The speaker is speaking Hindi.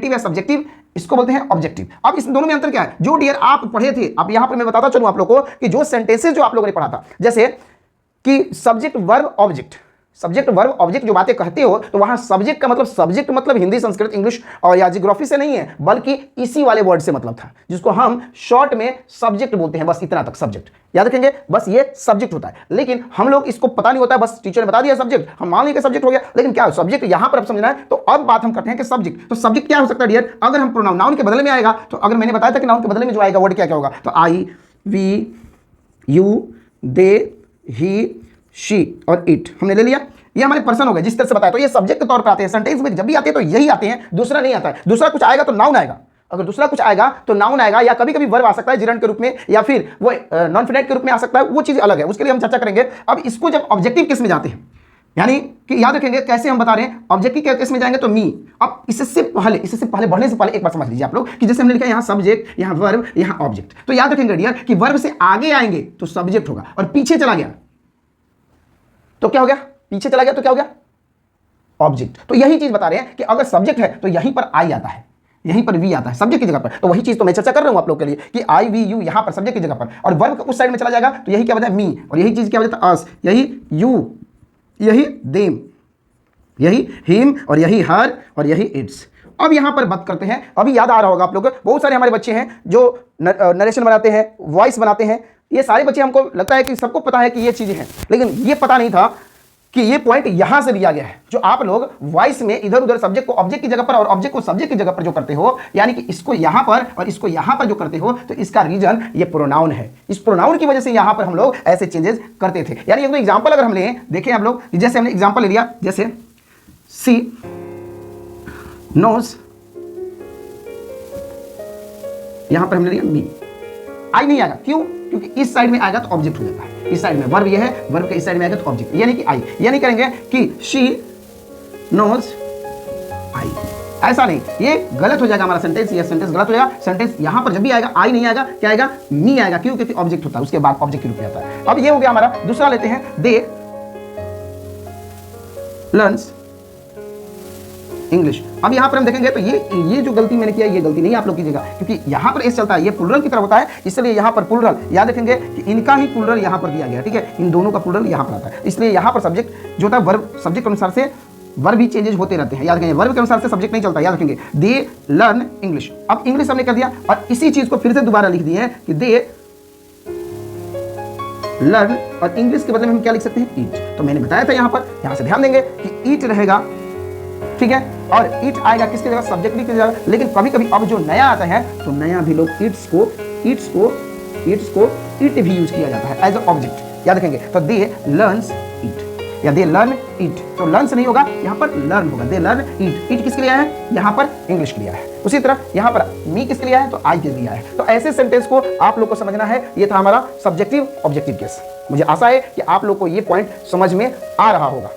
या सब्जेक्टिव, इसको बोलते हैं ऑब्जेक्टिव। अब इस दोनों में अंतर क्या है, जो डियर आप पढ़े थे, अब यहां पर मैं बताता चलूं आप लोगों को कि जो सेंटेंसेस जो आप लोगों ने पढ़ा था, जैसे कि subject verb object, subject verb object जो बातें कहते हो, तो वहां सब्जेक्ट का मतलब, सब्जेक्ट मतलब हिंदी संस्कृत इंग्लिश और या जियोग्राफी से नहीं है, बल्कि इसी वाले वर्ड से मतलब था, जिसको हम शॉर्ट में सब्जेक्ट बोलते हैं। बस इतना तक सब्जेक्ट याद रखेंगे, बस ये सब्जेक्ट होता है। लेकिन हम लोग इसको पता नहीं होता है, बस टीचर ने बता दिया सब्जेक्ट, हम मान लेंगे सब्जेक्ट हो गया। लेकिन क्या सब्जेक्ट यहां पर अब समझना है, तो अब बात हम करते हैं कि सब्जेक्ट, तो सब्जेक्ट क्या हो सकता है डियर, अगर हम प्रोनाउन, नाउन के बदले में आएगा, तो अगर मैंने बताया था कि नाउन के बदले में जो आएगा वर्ड क्या क्या होगा, तो I, we, you, they, he, she और इट हमने ले लिया। ये हमारे पर्सन हो गए जिस तरह से बताया, तो ये सब्जेक्ट के तौर पे आते हैं। सेंटेंस में जब भी आते हैं तो यही आते हैं, दूसरा नहीं आता है। दूसरा कुछ आएगा तो नाउन आएगा, अगर दूसरा कुछ आएगा तो नाउन आएगा, या कभी कभी वर्ब आ सकता है जिरंड के रूप में, या फिर वो नॉन फिनाइट के रूप में आ सकता है, वो चीज अलग है, उसके लिए हम चर्चा करेंगे। अब इसको जब ऑब्जेक्टिव केस में जाते हैं, यानी कि याद रखेंगे कैसे हम बता रहे हैं, ऑब्जेक्टिव केस में जाएंगे तो मी। अब इससे पहले बढ़ने से पहले एक बार समझ लीजिए आप लोग कि जैसे हमने लिखा है यहाँ सब्जेक्ट, यहाँ वर्ब, यहाँ ऑब्जेक्ट, तो याद रखेंगे डियर कि वर्ब से आगे आएंगे तो सब्जेक्ट होगा, और पीछे चला गया तो क्या हो गया, पीछे चला गया तो क्या हो गया, ऑब्जेक्ट। तो यही चीज बता रहे हैं कि अगर सब्जेक्ट है तो यहीं पर आई आता है, यहीं पर वी आता है सब्जेक्ट की जगह पर। तो वही चीज तो मैं चर्चा कर रहा हूं आप लोग के लिए कि आई वी यू यहां पर सब्जेक्ट की जगह पर, और वर्ब उस साइड में चला जाएगा तो यही क्या बता मी, और यही चीज क्या बता अस, यही यू, यही देम, यही हिम, और यही हर, और यही इट्स। अब यहां पर बात करते हैं, अभी याद आ रहा होगा आप लोग, बहुत सारे हमारे बच्चे हैं जो नरेशन बनाते हैं, वॉइस बनाते हैं, ये सारे बच्चे, हमको लगता है कि सबको पता है कि ये चीजें हैं, लेकिन ये पता नहीं था कि ये पॉइंट यहां से लिया गया है। जो आप लोग वॉइस में इधर उधर सब्जेक्ट को ऑब्जेक्ट की जगह पर और ऑब्जेक्ट को सब्जेक्ट की जगह पर जो करते हो, यानी कि इसको यहां पर और इसको यहां पर जो करते हो, तो इसका रीजन ये प्रोनाउन है। इस प्रोनाउन की वजह से यहां पर हम लोग ऐसे चेंजेस करते थे। यानी एक एग्जांपल अगर हम लें, देखें आप लोग, जैसे हमने एग्जांपल ले लिया, जैसे सी नोज, यहां पर हमने लिया मी, आई नहीं आएगा, क्यों, क्योंकि इस साइड में आएगा तो ऑब्जेक्ट हो जाता है, इस साइड में वर्ब ये है, वर्ब के इस साइड में आएगा तो ऑब्जेक्ट, यानी कि आई। यानी करेंगे कि शी नोज आई, ऐसा नहीं, ये गलत हो जाएगा हमारा सेंटेंस, ये सेंटेंस गलत हो जाएगा। सेंटेंस यहां पर जब भी आएगा आई नहीं आएगा, क्या आएगा, मी आएगा, क्यों, क्योंकि ऑब्जेक्ट होता है, उसके बाद ऑब्जेक्ट के रूप में आता है। अब ये हो गया हमारा। दूसरा लेते हैं, दे लर्न्स इंग्लिश। अब यहां पर हम देखेंगे तो ये जो गलती मैंने किया, ये गलती नहीं आप लोग कीजिएगा, क्योंकि यहां पर एस चलता है, ये प्लुरल की तरफ होता है, इसलिए यहां पर प्लुरल याद रखेंगे कि इनका ही प्लुरल यहां पर दिया गया, ठीक है, इन दोनों का प्लुरल यहां पर आता है, इसलिए यहां पर सब्जेक्ट जो होता है, वर्ब सब्जेक्ट के अनुसार से वर्ब भी चेंजेस होते रहते हैं, याद रखेंगे, वर्ब के अनुसार से सब्जेक्ट नहीं चलता, याद रखेंगे। दे लर्न इंग्लिश, अब इंग्लिश हमने कर दिया, और इसी चीज को फिर से दोबारा लिख दिए कि दे लर्न, और इंग्लिश के बदले में हम क्या लिख सकते हैं, ईट। तो मैंने बताया था यहां पर, यहां से ध्यान देंगे कि ईट रहेगा, ठीक है, और इट आएगा किसकी जगह, सब्जेक्ट की जगह। लेकिन कभी कभी अब जो नया आता है, तो नया भी लोग इट्स को इट भी यूज किया जाता है एज ऑब्जेक्ट, याद रखेंगे। तो दे लर्न्स इट या दे लर्न इट, तो लर्न्स नहीं होगा, यहाँ पर लर्न होगा, दे लर्न इट। इट किसके लिए आया है, यहाँ पर इंग्लिश के लिए आया है। उसी तरह यहाँ पर मी किसके लिए आया है, तो आई के लिए आया है। तो ऐसे सेंटेंस को आप लोग को समझना है। ये था हमारा सब्जेक्टिव ऑब्जेक्टिव केस। मुझे आशा है कि आप लोग को ये पॉइंट समझ में आ रहा होगा।